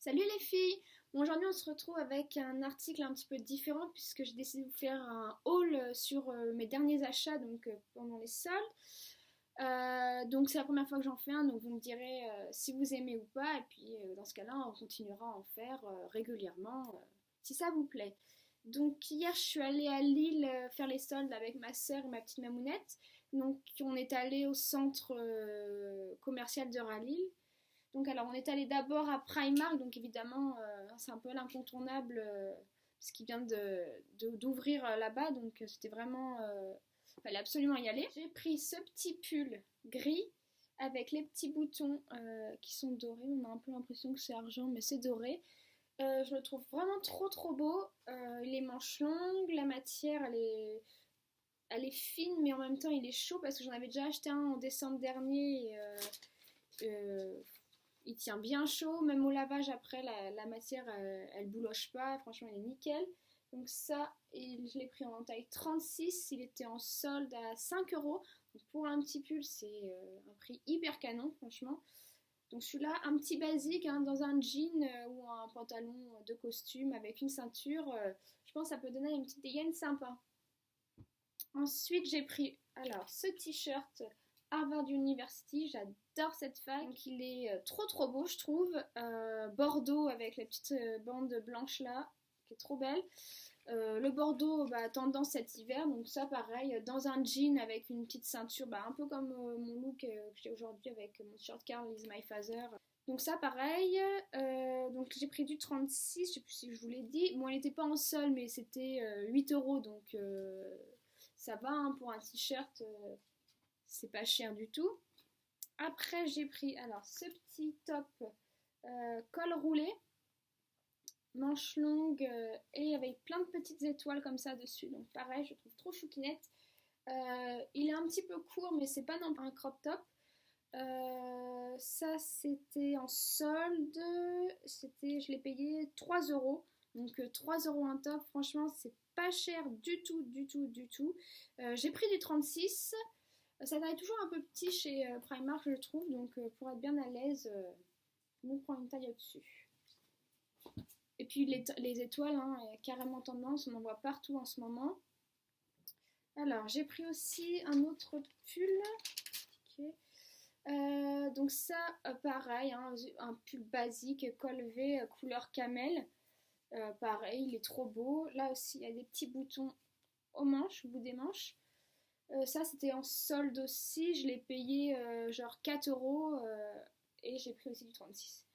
Salut les filles! Bon, aujourd'hui on se retrouve avec un article un petit peu différent puisque j'ai décidé de vous faire un haul sur mes derniers achats pendant les soldes. Donc c'est la première fois que j'en fais un, donc vous me direz si vous aimez ou pas, et puis dans ce cas-là on continuera à en faire régulièrement si ça vous plaît. Donc hier je suis allée à Lille faire les soldes avec ma soeur et ma petite mamounette. Donc on est allé au centre commercial de Rallye. Donc alors on est allé d'abord à Primark, donc évidemment c'est un peu l'incontournable parce qu'il vient d'ouvrir là-bas, donc c'était vraiment, fallait absolument y aller. J'ai pris ce petit pull gris avec les petits boutons qui sont dorés, on a un peu l'impression que c'est argent mais c'est doré. Je le trouve vraiment trop beau, les manches longues, la matière elle est fine mais en même temps il est chaud parce que j'en avais déjà acheté un en décembre dernier euh, il tient bien chaud, même au lavage après, la matière elle bouloche pas, franchement il est nickel. Donc ça, je l'ai pris en taille 36, il était en solde à 5 euros. Donc pour un petit pull, c'est un prix hyper canon, franchement. Donc celui-là, un petit basique hein, dans un jean ou un pantalon de costume avec une ceinture, je pense que ça peut donner une petite dégaine sympa. Ensuite, j'ai pris alors ce t-shirt Harvard University. J'adore cette fac. Donc, il est trop beau, je trouve. Bordeaux avec la petite bande blanche là, qui est trop belle. Le Bordeaux, bah, tendance cet hiver. Donc, ça, pareil, dans un jean avec une petite ceinture, bah, un peu comme mon look que j'ai aujourd'hui avec mon shirt Carl is my father. Donc ça pareil, donc j'ai pris du 36, je sais plus si je vous l'ai dit. Bon, elle n'était pas en sol, mais c'était 8 euros, donc ça va hein, pour un t-shirt, c'est pas cher du tout. Après, j'ai pris alors ce petit top col roulé, manche longue et avec plein de petites étoiles comme ça dessus. Donc pareil, je trouve trop chouquinette. Il est un petit peu court, mais c'est pas non plus un crop top. Ça, c'était en solde. Je l'ai payé 3 euros. Donc 3 euros un top, franchement, c'est pas cher du tout. J'ai pris du 36. Ça taille toujours un peu petit chez Primark, je trouve. Donc pour être bien à l'aise, on prend une taille au-dessus. Et puis les étoiles, hein, carrément tendance, on en voit partout en ce moment. Alors, j'ai pris aussi un autre pull. Okay. Donc ça, pareil, hein, un pull basique, col V, couleur camel. Pareil, il est trop beau. Là aussi, il y a des petits boutons aux manches, au bout des manches. Ça, c'était en solde aussi. Je l'ai payé genre 4 euros et j'ai pris aussi du 36.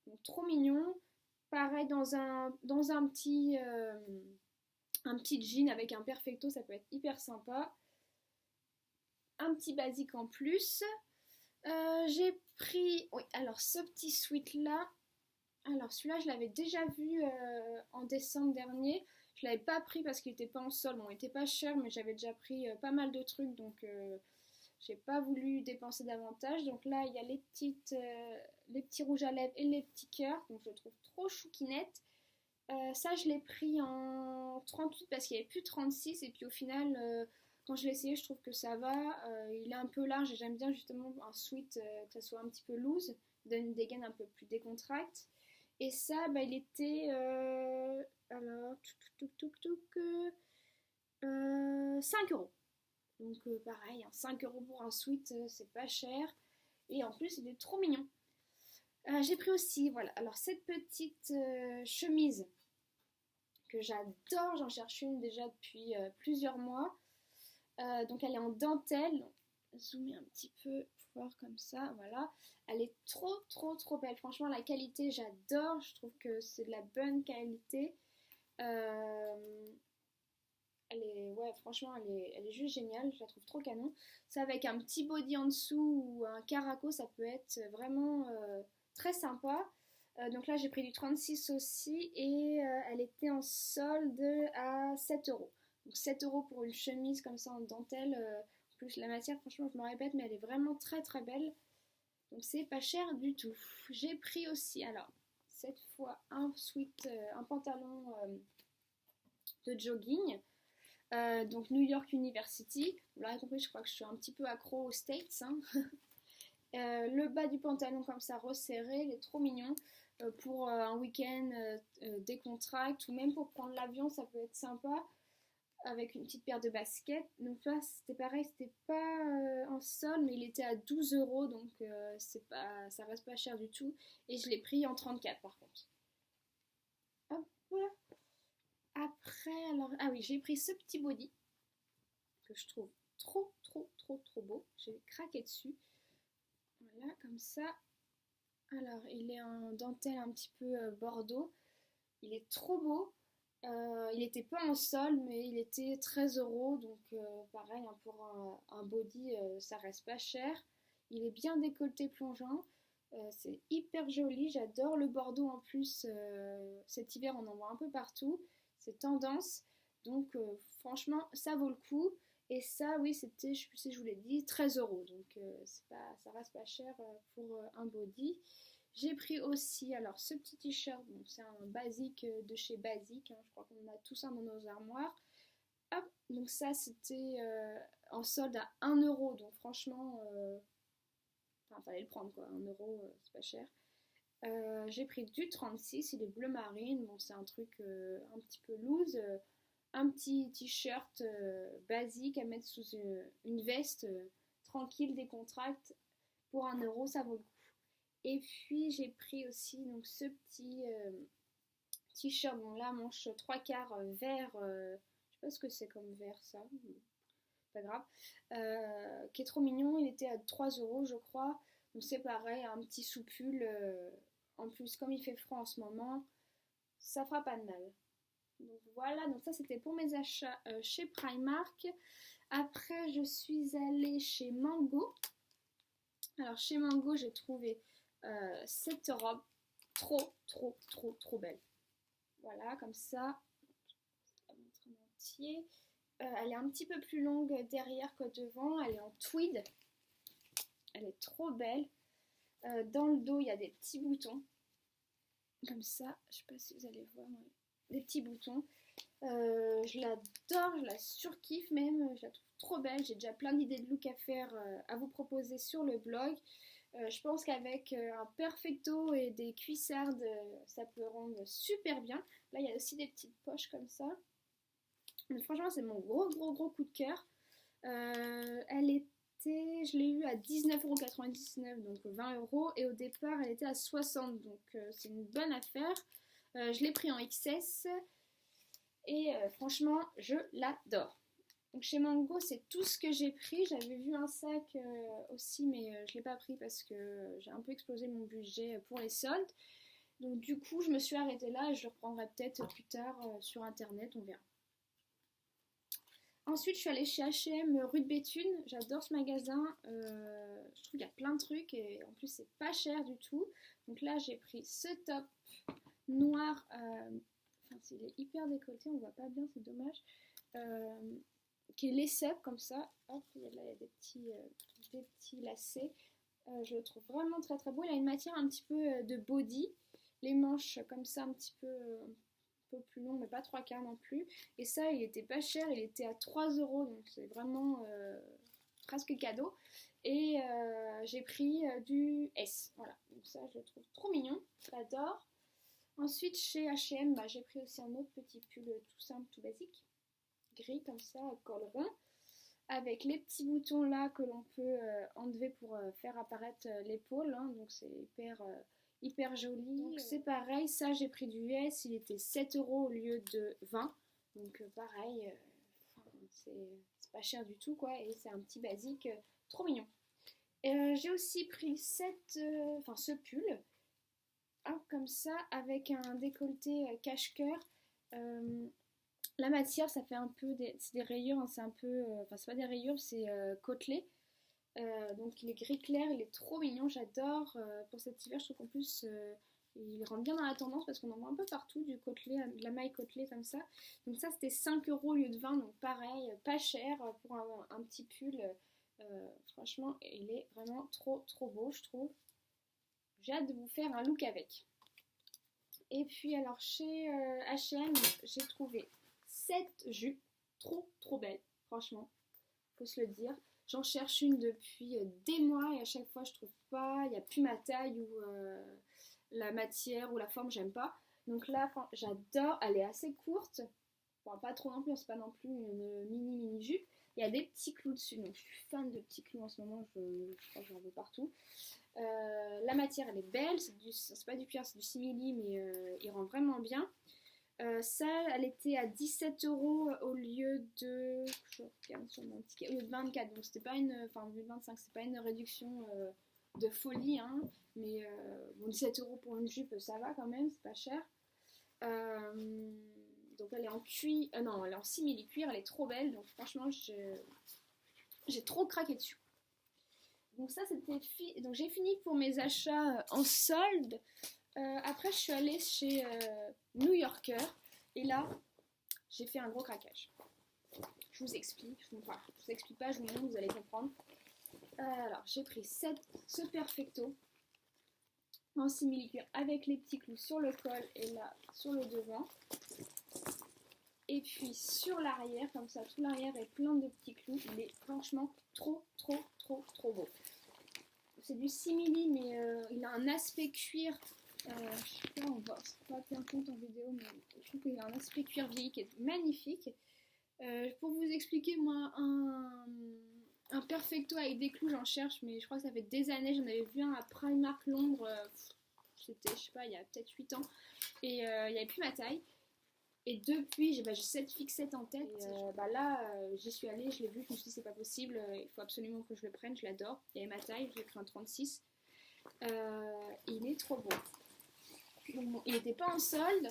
Donc trop mignon. Pareil, un petit jean avec un perfecto, ça peut être hyper sympa. Un petit basique en plus. J'ai pris, oui, alors ce petit sweat là, alors celui-là je l'avais déjà vu en décembre dernier. Je l'avais pas pris parce qu'il était pas en solde, bon il était pas cher mais j'avais déjà pris pas mal de trucs donc j'ai pas voulu dépenser davantage. Donc là il y a les petits rouges à lèvres et les petits cœurs, donc je le trouve trop chouquinette. Ça je l'ai pris en 38 parce qu'il n'y avait plus 36 et puis au final quand je l'ai essayé je trouve que ça va. Il est un peu large et j'aime bien justement un sweat que ça soit un petit peu loose, donne une dégaine un peu plus décontracte. Et ça bah, il était alors 5 euros. Donc pareil, hein, 5 euros pour un sweat c'est pas cher et en plus il est trop mignon. J'ai pris aussi, voilà, alors cette petite chemise que j'adore, j'en cherche une déjà depuis plusieurs mois. Donc elle est en dentelle, zoomer un petit peu pour voir comme ça, voilà. Elle est trop belle, franchement la qualité j'adore, je trouve que c'est de la bonne qualité. Euh, ouais, franchement elle est juste géniale, je la trouve trop canon. Ça avec un petit body en dessous ou un caraco, ça peut être vraiment très sympa. Donc là j'ai pris du 36 aussi et elle était en solde à 7 euros. Donc 7 euros pour une chemise comme ça en dentelle, plus la matière franchement je me répète mais elle est vraiment très belle. Donc c'est pas cher du tout. J'ai pris aussi alors cette fois un sweat, un pantalon de jogging. Donc New York University, vous l'aurez compris je crois que je suis un petit peu accro aux States. Hein. Le bas du pantalon comme ça resserré, il est trop mignon. Pour un week-end décontracté ou même pour prendre l'avion, ça peut être sympa avec une petite paire de baskets. Donc là, c'était pareil, c'était pas en solde, mais il était à 12 euros, donc c'est pas, ça reste pas cher du tout. Et je l'ai pris en 34 par contre. Hop, voilà. Après, alors, ah oui, j'ai pris ce petit body que je trouve trop beau. J'ai craqué dessus. Voilà, comme ça. Alors, il est en dentelle un petit peu bordeaux. Il est trop beau. Il n'était pas en solde, mais il était 13 euros. Donc, pareil, hein, pour un body, ça reste pas cher. Il est bien décolleté plongeant. C'est hyper joli. J'adore le bordeaux en plus. Cet hiver, on en voit un peu partout. C'est tendance. Donc, franchement, ça vaut le coup. Et ça, oui, c'était, je sais plus si je vous l'ai dit, 13 euros. Donc, c'est pas, ça reste pas cher pour un body. J'ai pris aussi alors ce petit t-shirt, bon, c'est un basique de chez Basique, hein, je crois qu'on a tous un dans nos armoires. Hop, donc ça c'était en solde à 1 euro, donc franchement, enfin fallait le prendre quoi, 1 euro c'est pas cher. J'ai pris du 36, il est bleu marine, bon c'est un truc un petit peu loose, un petit t-shirt basique à mettre sous une veste tranquille, décontracte, pour 1 euro ça vaut le coup. Et puis j'ai pris aussi donc ce petit t-shirt, bon là manche 3/4 vert, je sais pas ce que c'est comme vert ça, pas grave, qui est trop mignon, il était à 3 euros je crois, donc c'est pareil, un petit soupule, en plus comme il fait froid en ce moment, ça fera pas de mal. Donc voilà, donc ça c'était pour mes achats chez Primark. Après je suis allée chez Mango. Alors chez Mango j'ai trouvé cette robe trop belle. Voilà, comme ça. Je vais montrer en entier. Elle est un petit peu plus longue derrière que devant. Elle est en tweed. Elle est trop belle. Dans le dos, il y a des petits boutons. Comme ça. Je sais pas si vous allez voir. Des petits boutons. Je l'adore, je la surkiffe même. Je la trouve trop belle. J'ai déjà plein d'idées de look à faire, à vous proposer sur le blog. Je pense qu'avec un perfecto et des cuissardes, ça peut rendre super bien. Là, il y a aussi des petites poches comme ça. Mais franchement, c'est mon gros coup de cœur. Elle était, je l'ai eu à 19,99 €, donc 20 euros. Et au départ, elle était à 60, donc c'est une bonne affaire. Je l'ai pris en XS. Et franchement, je l'adore. Donc chez Mango, c'est tout ce que j'ai pris. J'avais vu un sac aussi, mais je ne l'ai pas pris parce que j'ai un peu explosé mon budget pour les soldes. Donc du coup, je me suis arrêtée là et je le reprendrai peut-être plus tard sur internet, on verra. Ensuite, je suis allée chez H&M rue de Béthune. J'adore ce magasin. Je trouve qu'il y a plein de trucs et en plus, c'est pas cher du tout. Donc là, j'ai pris ce top noir. Enfin, il est hyper décolleté, on voit pas bien, c'est dommage. Qui est laissé comme ça. Hop, là, il y a des petits lacets. Je le trouve vraiment très beau. Il a une matière un petit peu de body. Les manches comme ça, un petit peu plus long, mais pas 3/4 non plus. Et ça, il était pas cher, il était à 3 euros, donc c'est vraiment presque cadeau. Et j'ai pris du S. Voilà, donc ça, je le trouve trop mignon. J'adore. Ensuite, chez H&M, j'ai pris aussi un autre petit pull tout simple, tout basique. Gris comme ça, col rond. Avec les petits boutons là que l'on peut enlever pour faire apparaître l'épaule. Hein, donc c'est hyper joli. Donc c'est pareil, ça j'ai pris du US, il était 7 euros au lieu de 20. Donc pareil, c'est pas cher du tout quoi. Et c'est un petit basique trop mignon. J'ai aussi pris ce pull. Comme ça, avec un décolleté cache-cœur. La matière, ça fait un peu c'est des rayures, hein, c'est un peu, enfin c'est pas des rayures, c'est côtelé. Donc il est gris clair, il est trop mignon, j'adore. Pour cet hiver, je trouve qu'en plus il rentre bien dans la tendance parce qu'on en voit un peu partout du côtelé, de la maille côtelée comme ça. Donc ça c'était 5 euros au lieu de 20, donc pareil, pas cher pour un petit pull. Franchement, il est vraiment trop beau, je trouve. J'ai hâte de vous faire un look avec. Et puis alors chez H&M, j'ai trouvé cette jupe trop belle, franchement, faut se le dire. J'en cherche une depuis des mois et à chaque fois je trouve pas, il n'y a plus ma taille ou la matière ou la forme, j'aime pas. Donc là, j'adore, elle est assez courte, bon, pas trop non plus, c'est pas non plus une mini jupe. Il y a des petits clous dessus, donc je suis fan de petits clous en ce moment, je crois que j'en veux partout. La matière elle est belle, c'est pas du cuir, c'est du simili, mais il rend vraiment bien. Ça, elle était à 17 € au lieu de. Je regarde sur mon ticket. Au lieu de 24, donc c'était pas une. Enfin, au lieu de 25, c'est pas une réduction de folie, hein. Mais bon, 17 € pour une jupe, ça va quand même, c'est pas cher. Donc elle est en cuir. Non, elle est en simili cuir, elle est trop belle, donc franchement, j'ai trop craqué dessus. Donc ça, c'était. Donc j'ai fini pour mes achats en solde. Après, je suis allée chez New Yorker et là, j'ai fait un gros craquage. Je vous explique, je vous explique pas, je vous montre, vous allez comprendre. Alors, j'ai pris ce Perfecto en simili-cuir avec les petits clous sur le col et là sur le devant. Et puis sur l'arrière, comme ça, tout l'arrière est plein de petits clous. Il est franchement trop beau. C'est du simili, mais il a un aspect cuir. Je sais pas, on voit pas bien compte en vidéo, mais je trouve qu'il a un aspect cuir vieilli qui est magnifique. Pour vous expliquer, moi, un Perfecto avec des clous, j'en cherche, mais je crois que ça fait des années. J'en avais vu un à Primark Londres, c'était, je sais pas, il y a peut-être 8 ans, et il n'y avait plus ma taille. Et depuis, j'ai cette fixette en tête. Et, là, j'y suis allée, je l'ai vu, je me suis dit c'est pas possible, il faut absolument que je le prenne, je l'adore. Il y avait ma taille, je l'ai pris en 36. Il est trop beau. Donc, bon, il n'était pas en solde.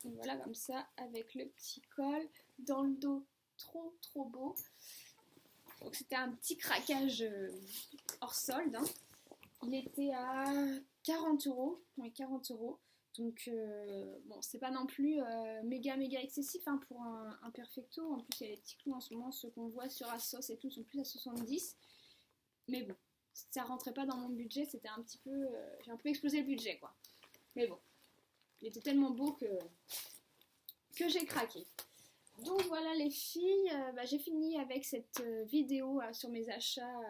Donc voilà, comme ça, avec le petit col dans le dos, trop beau. Donc c'était un petit craquage hors solde, hein. Il était à 40 €, oui 40 €. Donc bon, c'est pas non plus méga excessif, hein, pour un Perfecto. En plus, il y a les petits clous en ce moment, ceux qu'on voit sur Asos et tout sont plus à 70. Mais bon, ça rentrait pas dans mon budget, c'était un petit peu. J'ai un peu explosé le budget, quoi. Mais bon, il était tellement beau que j'ai craqué. Donc voilà les filles, j'ai fini avec cette vidéo sur mes achats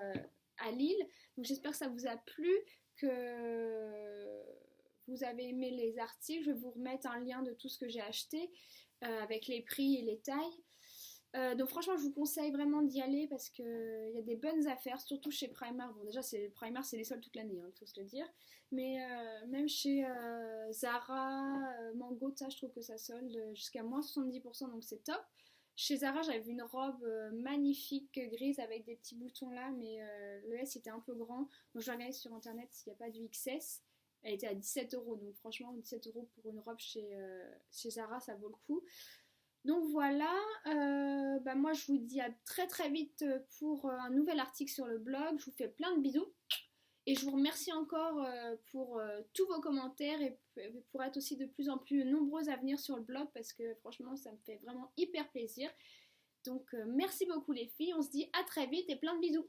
à Lille. Donc j'espère que ça vous a plu, que vous avez aimé les articles. Je vais vous remettre un lien de tout ce que j'ai acheté avec les prix et les tailles. Donc franchement, je vous conseille vraiment d'y aller parce qu'il y a des bonnes affaires, surtout chez Primark. Bon, déjà, Primark, c'est les soldes toute l'année, hein, faut se le dire. Mais même chez Zara, Mango, ça, je trouve que ça solde jusqu'à moins 70%, donc c'est top. Chez Zara, j'avais vu une robe magnifique grise avec des petits boutons là, mais le S était un peu grand. Donc je vais regarder sur internet s'il n'y a pas du XS. Elle était à 17 €, donc franchement 17 € pour une robe chez Zara, ça vaut le coup. Donc voilà, moi je vous dis à très vite pour un nouvel article sur le blog. Je vous fais plein de bisous et je vous remercie encore pour tous vos commentaires et pour être aussi de plus en plus nombreuses à venir sur le blog parce que franchement ça me fait vraiment hyper plaisir. Donc merci beaucoup les filles, on se dit à très vite et plein de bisous.